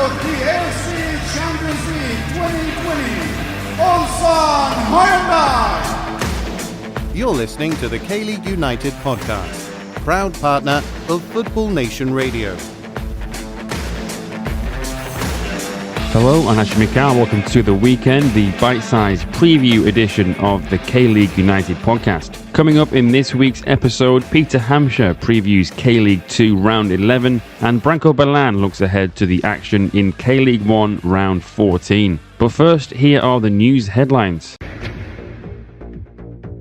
of the AFC Champions League 2020, Ulsan Hyundai. You're listening to the K-League United podcast, proud partner of Football Nation Radio. Hello, I'm Hashim Mikal. Welcome to The Weekend, the bite-sized preview edition of the K-League United podcast. Coming up in this week's episode, Peter Hampshire previews K-League II Round 11, and Branko Belan looks ahead to the action in K-League I Round 14. But first, here are the news headlines.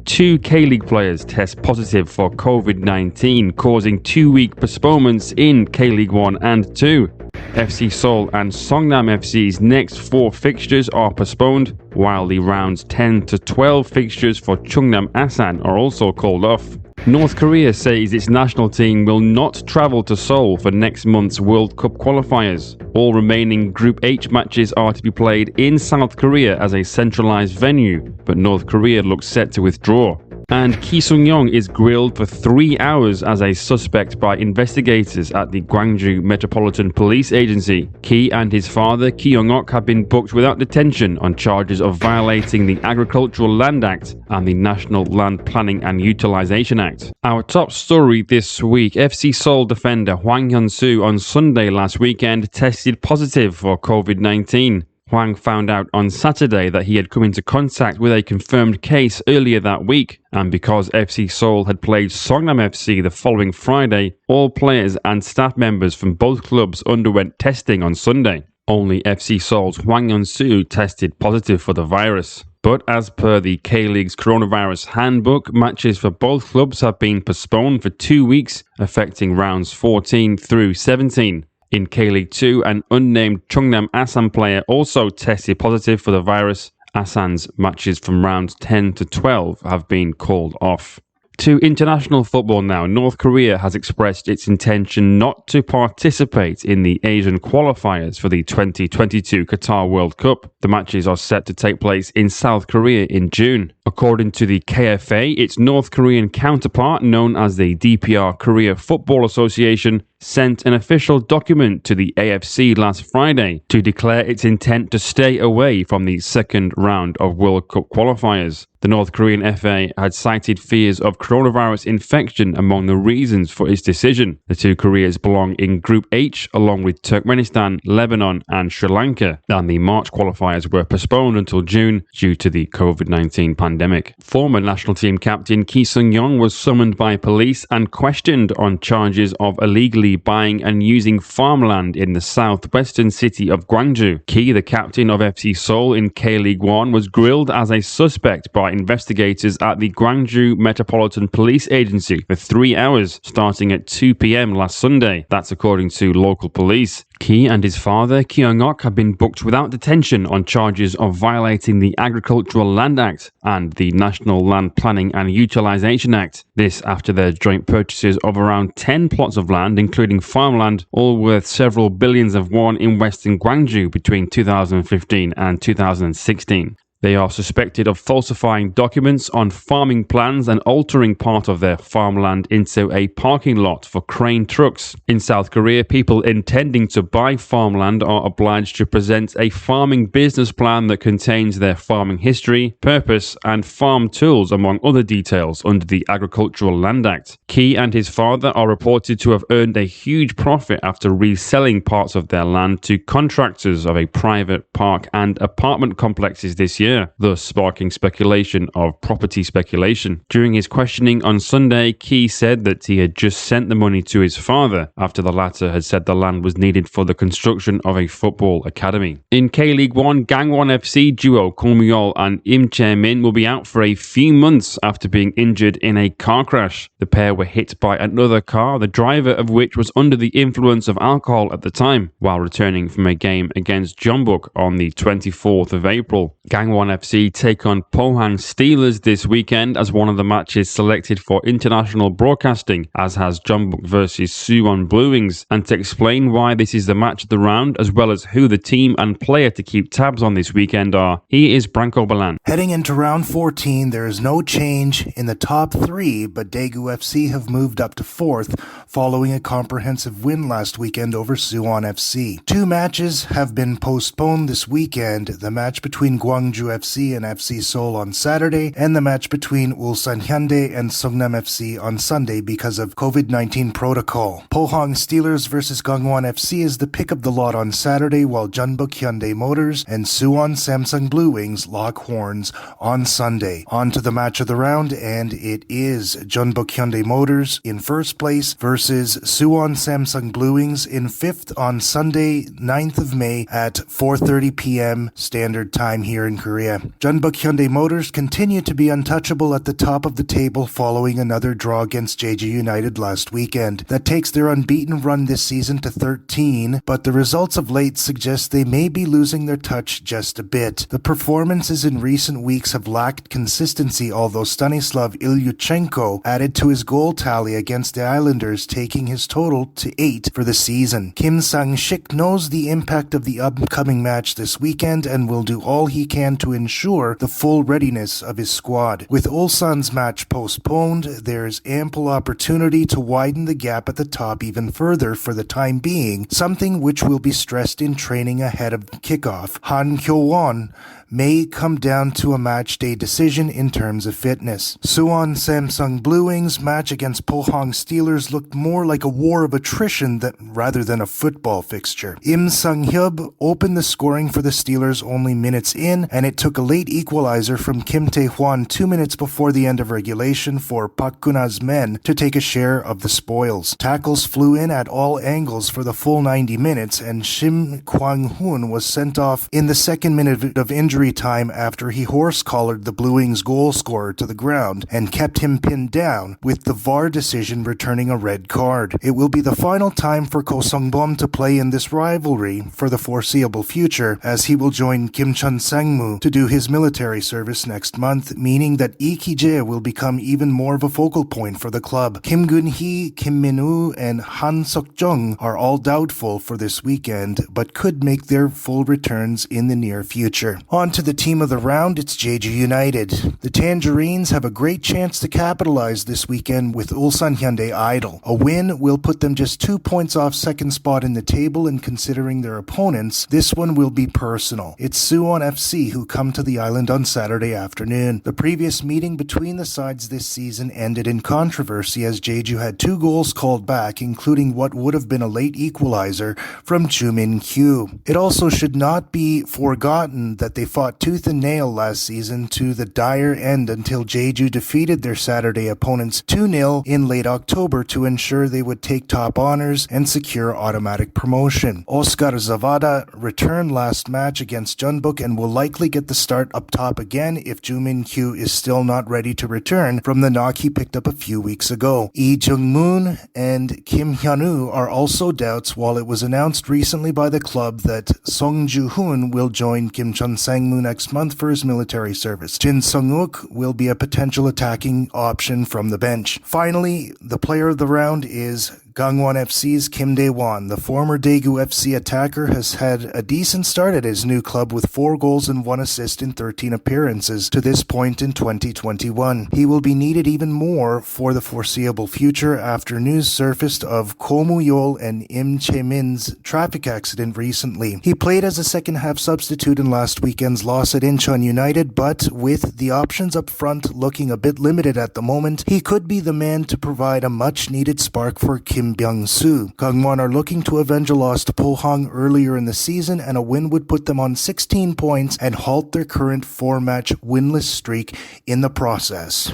2 K-League players test positive for COVID-19, causing 2-week postponements in K-League 1 and 2. FC Seoul and Songnam FC's next 4 fixtures are postponed, while the rounds 10 to 12 fixtures for Chungnam Asan are also called off. North Korea says its national team will not travel to Seoul for next month's World Cup qualifiers. All remaining Group H matches are to be played in South Korea as a centralized venue, but North Korea looks set to withdraw. And Ki Sung-young is grilled for 3 hours as a suspect by investigators at the Gwangju Metropolitan Police Agency. Ki and his father, Ki Young-ok, have been booked without detention on charges of violating the Agricultural Land Act and the National Land Planning and Utilization Act. Our top story this week, FC Seoul defender Hwang Hyun-soo on Sunday last weekend tested positive for COVID-19. Hwang found out on Saturday that he had come into contact with a confirmed case earlier that week, and because FC Seoul had played Songnam FC the following Friday, all players and staff members from both clubs underwent testing on Sunday. Only FC Seoul's Hwang Hyun-soo tested positive for the virus. But as per the K-League's coronavirus handbook, matches for both clubs have been postponed for 2 weeks, affecting rounds 14 through 17. In K-League II, an unnamed Chungnam Asan player also tested positive for the virus. Asan's matches from rounds 10 to 12 have been called off. To international football now, North Korea has expressed its intention not to participate in the Asian qualifiers for the 2022 Qatar World Cup. The matches are set to take place in South Korea in June. According to the KFA, its North Korean counterpart, known as the DPR Korea Football Association, sent an official document to the AFC last Friday to declare its intent to stay away from the second round of World Cup qualifiers. The North Korean FA had cited fears of coronavirus infection among the reasons for its decision. The 2 Koreas belong in Group H along with Turkmenistan, Lebanon and Sri Lanka, and the March qualifiers were postponed until June due to the COVID-19 pandemic. Former national team captain Ki Sung-young was summoned by police and questioned on charges of illegally buying and using farmland in the southwestern city of Gwangju. Ki, the captain of FC Seoul in K-League I, was grilled as a suspect by investigators at the Gwangju Metropolitan Police Agency for 3 hours, starting at 2 p.m. last Sunday. That's according to local police. Ki and his father, Ki Young-ok, have been booked without detention on charges of violating the Agricultural Land Act and the National Land Planning and Utilization Act. This after their joint purchases of around 10 plots of land, including farmland, all worth several billions of won in western Gwangju between 2015 and 2016. They are suspected of falsifying documents on farming plans and altering part of their farmland into a parking lot for crane trucks. In South Korea, people intending to buy farmland are obliged to present a farming business plan that contains their farming history, purpose, and farm tools, among other details, under the Agricultural Land Act. Ki and his father are reported to have earned a huge profit after reselling parts of their land to contractors of a private park and apartment complexes this year, thus sparking speculation of property speculation. During his questioning on Sunday, Ki said that he had just sent the money to his father after the latter had said the land was needed for the construction of a football academy. In K-League I, Gangwon FC duo Kong Myul and Im Chae-min will be out for a few months after being injured in a car crash. The pair were hit by another car, the driver of which was under the influence of alcohol at the time, while returning from a game against Jeonbuk on the 24th of April. Gangwon Gangwon FC take on Pohang Steelers this weekend as one of the matches selected for international broadcasting, as has Jeonbuk versus Suwon Blue Wings. And to explain why this is the match of the round, as well as who the team and player to keep tabs on this weekend are, here is Branko Belan. Heading into round 14, there is no change in the top three, but Daegu FC have moved up to fourth following a comprehensive win last weekend over Suwon FC. Two matches have been postponed this weekend, the match between Gwangju FC and FC Seoul on Saturday, and the match between Ulsan Hyundai and Songnam FC on Sunday because of COVID-19 protocol. Pohang Steelers versus Gangwon FC is the pick of the lot on Saturday, while Jeonbuk Hyundai Motors and Suwon Samsung Blue Wings lock horns on Sunday. On to the match of the round, and it is Jeonbuk Hyundai Motors in first place versus Suwon Samsung Blue Wings in fifth on Sunday, 9th of May at 4:30 p.m. Standard Time here in Korea. Jeonbuk Hyundai Motors continue to be untouchable at the top of the table following another draw against Jeju United last weekend. That takes their unbeaten run this season to 13, but the results of late suggest they may be losing their touch just a bit. The performances in recent weeks have lacked consistency, although Stanislav Ilyuchenko added to his goal tally against the Islanders, taking his total to 8 for the season. Kim Sang-shik knows the impact of the upcoming match this weekend and will do all he can to ensure the full readiness of his squad. With Ulsan's match postponed, there's ample opportunity to widen the gap at the top even further for the time being, something which will be stressed in training ahead of kickoff. Han Kyo-won may come down to a match day decision in terms of fitness. Suwon Samsung Blue Wings match against Pohang Steelers looked more like a war of attrition rather than a football fixture. Im Sang-hyub opened the scoring for the Steelers only minutes in, and it took a late equalizer from Kim Tae-hwan 2 minutes before the end of regulation for Park Gun-a's men to take a share of the spoils. Tackles flew in at all angles for the full 90 minutes, and Shim Kwang-hoon was sent off in the second minute of injury time after he horse-collared the Blue Wings goal scorer to the ground and kept him pinned down, with the VAR decision returning a red card. It will be the final time for Ko Sung-bom to play in this rivalry for the foreseeable future, as he will join Kim Chun-sang-moo to do his military service next month, meaning that Lee Ki-jae will become even more of a focal point for the club. Kim Gun-hee, Kim Min-woo, and Han Seok-jung are all doubtful for this weekend, but could make their full returns in the near future. On to the team of the round, it's Jeju United. The Tangerines have a great chance to capitalize this weekend with Ulsan Hyundai idle. A win will put them just 2 points off second spot in the table, and considering their opponents, this one will be personal. It's Suwon FC who come to the island on Saturday afternoon. The previous meeting between the sides this season ended in controversy as Jeju had 2 goals called back, including what would have been a late equalizer from Joo Min-kyu. It also should not be forgotten that they fought tooth and nail last season to the dire end until Jeju defeated their Saturday opponents 2-0 in late October to ensure they would take top honors and secure automatic promotion. Oscar Zavada returned last match against Jeonbuk and will likely get the start up top again if Joo Min-kyu is still not ready to return from the knock he picked up a few weeks ago. Lee Jung-moon and Kim Hyun-woo are also doubts, while it was announced recently by the club that Song Ju-hoon will join Kim Chun-sang-moo next month for his military service. Jin Sung-wook will be a potential attacking option from the bench. Finally, the player of the round is Gangwon FC's Kim Dae-won. The former Daegu FC attacker has had a decent start at his new club with 4 goals and 1 assist in 13 appearances to this point in 2021. He will be needed even more for the foreseeable future after news surfaced of Ko Mu-yeol and Im Chae-min's traffic accident recently. He played as a second-half substitute in last weekend's loss at Incheon United, but with the options up front looking a bit limited at the moment, he could be the man to provide a much-needed spark for Kim Byung-soo. Gangwon are looking to avenge a loss to Pohang earlier in the season, and a win would put them on 16 points and halt their current 4-match winless streak in the process.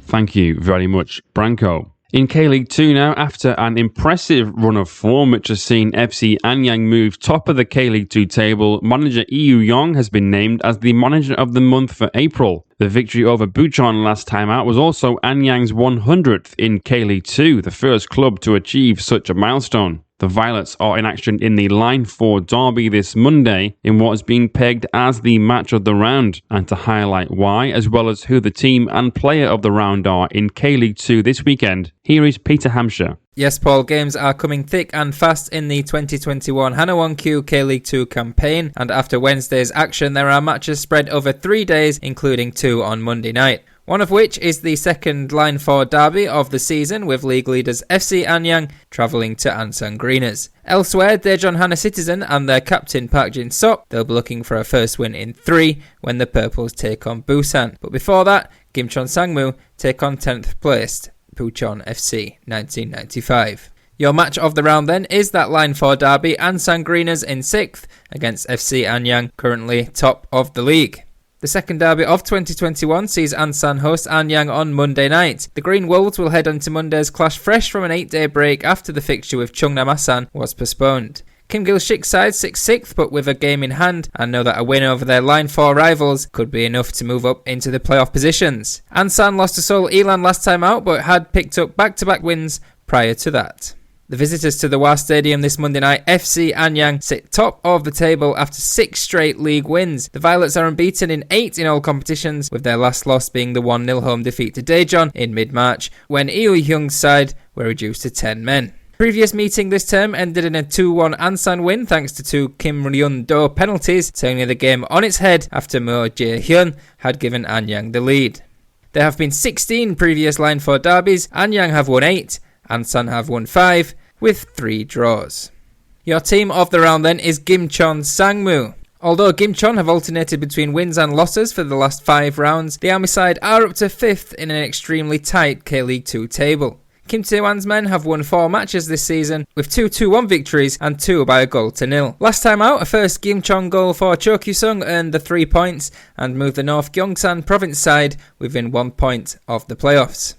Thank you very much, Branko. In K-League II now, after an impressive run of form which has seen FC Anyang move top of the K-League II table, manager Lee Yoo-young has been named as the manager of the month for April. The victory over Bucheon last time out was also Anyang's 100th in K-League II, the first club to achieve such a milestone. The Violets are in action in the Line 4 derby this Monday in what is being pegged as the match of the round. And to highlight why, as well as who the team and player of the round are in K-League II this weekend, here is Peter Hampshire. Yes, Paul, games are coming thick and fast in the 2021 Hana 1Q K-League II campaign, and after Wednesday's action there are matches spread over 3 days, including 2 on Monday night. One of which is the second Line 4 derby of the season, with league leaders FC Anyang travelling to Ansan Greeners. Elsewhere, Daejeon Hana Citizen and their captain Park Jin-sop, they'll be looking for a first win in 3 when the Purples take on Busan. But before that, Gimcheon Sangmu take on 10th placed Bucheon FC 1995. Your match of the round then is that Line 4 derby, Ansan Greeners in 6th against FC Anyang, currently top of the league. The second derby of 2021 sees Ansan host Anyang on Monday night. The Green Wolves will head on to Monday's clash fresh from an 8-day break after the fixture with Cheongnam Asan was postponed. Kim Gil-shik's side sits 6th but with a game in hand and know that a win over their Line 4 rivals could be enough to move up into the playoff positions. Ansan lost to Seoul Elan last time out but had picked up back-to-back wins prior to that. The visitors to the Hwa Stadium this Monday night, FC Anyang, sit top of the table after 6 straight league wins. The Violets are unbeaten in 8 in all competitions, with their last loss being the 1-0 home defeat to Daejeon in mid-March, when Eo Hyung's side were reduced to 10 men. Previous meeting this term ended in a 2-1 Ansan win thanks to 2 Kim Ryun-do penalties, turning the game on its head after Mo Jae-hyun had given Anyang the lead. There have been 16 previous Line 4 derbies. Anyang have won 8, Ansan have won 5, with 3 draws. Your team of the round then is Gimcheon Sangmu. Although Gimcheon have alternated between wins and losses for the last 5 rounds, the Army side are up to 5th in an extremely tight K-League II table. Kim Tae-wan's men have won 4 matches this season, with 2 2-1 victories and 2 by a goal to nil. Last time out, a first Gimcheon goal for Cho Kyu-sung earned the 3 points and moved the North Gyeongsan province side within 1 point of the playoffs.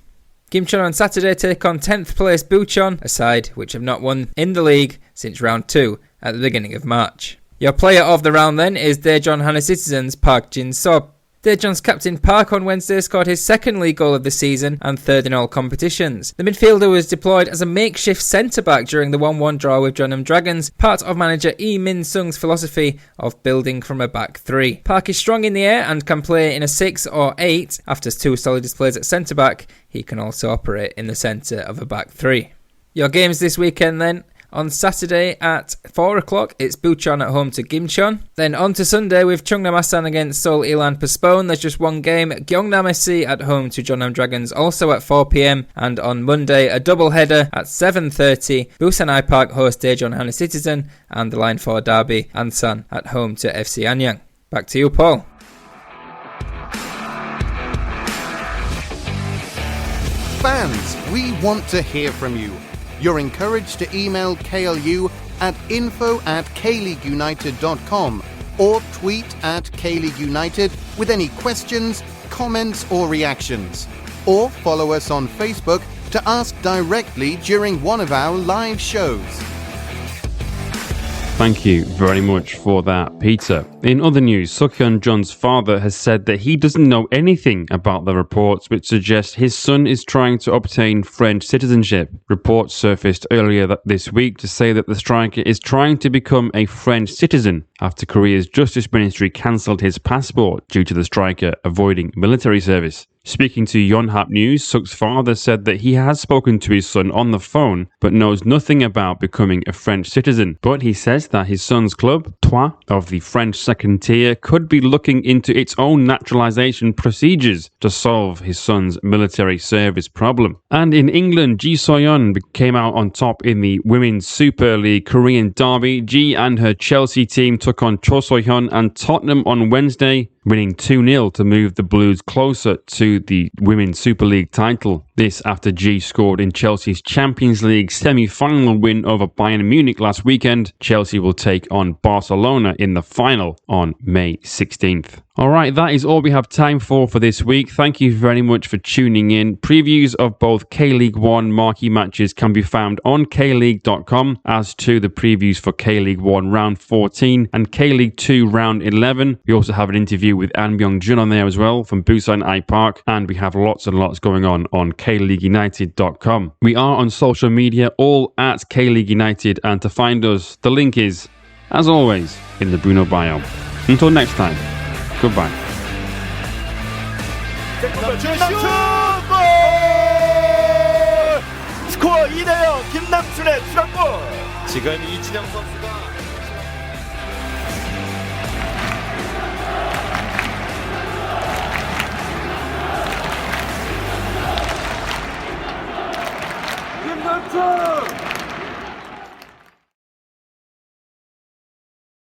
Gimcheon on Saturday take on 10th place Bucheon, a side which have not won in the league since round 2 at the beginning of March. Your player of the round then is Daejeon Hana Citizens' Park Jin-sop. Daejeon's captain Park on Wednesday scored his second league goal of the season and 3rd in all competitions. The midfielder was deployed as a makeshift centre-back during the 1-1 draw with Jeonnam Dragons, part of manager Lee Min-sung's philosophy of building from a back 3. Park is strong in the air and can play in a 6 or 8. After 2 solid displays at centre-back, he can also operate in the centre of a back 3. Your games this weekend then. On Saturday at 4 o'clock, it's Bucheon at home to Gimcheon. Then on to Sunday with Cheongnam Asan against Seoul Elan postponed. There's just one game. Gyeongnam FC at home to Jeonnam Dragons, also at 4 p.m. And on Monday, a double header at 7:30. Busan I-Park host Daejeon Hana Citizen, and the Line 4 derby, Ansan at home to FC Anyang. Back to you, Paul. Fans, we want to hear from you. You're encouraged to email KLU at info@KLeagueUnited.com or tweet at KLeagueUnited with any questions, comments or reactions. Or follow us on Facebook to ask directly during one of our live shows. Thank you very much for that, Peter. In other news, Seokhyun Jeon's father has said that he doesn't know anything about the reports which suggest his son is trying to obtain French citizenship. Reports surfaced earlier this week to say that the striker is trying to become a French citizen after Korea's Justice Ministry cancelled his passport due to the striker avoiding military service. Speaking to Yonhap News, Suk's father said that he has spoken to his son on the phone but knows nothing about becoming a French citizen. But he says that his son's club, Trois, of the French second tier, could be looking into its own naturalisation procedures to solve his son's military service problem. And in England, Ji So-yeon came out on top in the Women's Super League Korean derby. Ji and her Chelsea team took on Cho So-hyun and Tottenham on Wednesday, winning 2-0 to move the Blues closer to the Women's Super League title. This after G scored in Chelsea's Champions League semi-final win over Bayern Munich last weekend. Chelsea will take on Barcelona in the final on May 16th. Alright, that is all we have time for this week. Thank you very much for tuning in. Previews of both K-League I marquee matches can be found on KLeague.com, as to the previews for K-League I round 14 and K-League II round 11. We also have an interview with An Byung-jun on there as well from Busan I-Park, and we have lots and lots going on KLeagueUnited.com. We are on social media, all at KLeague United, and to find us, the link is, as always, in the Bruno bio. Until next time, goodbye. 스코어 2대0 김남춘의 추가골. 지금 이진영 선수가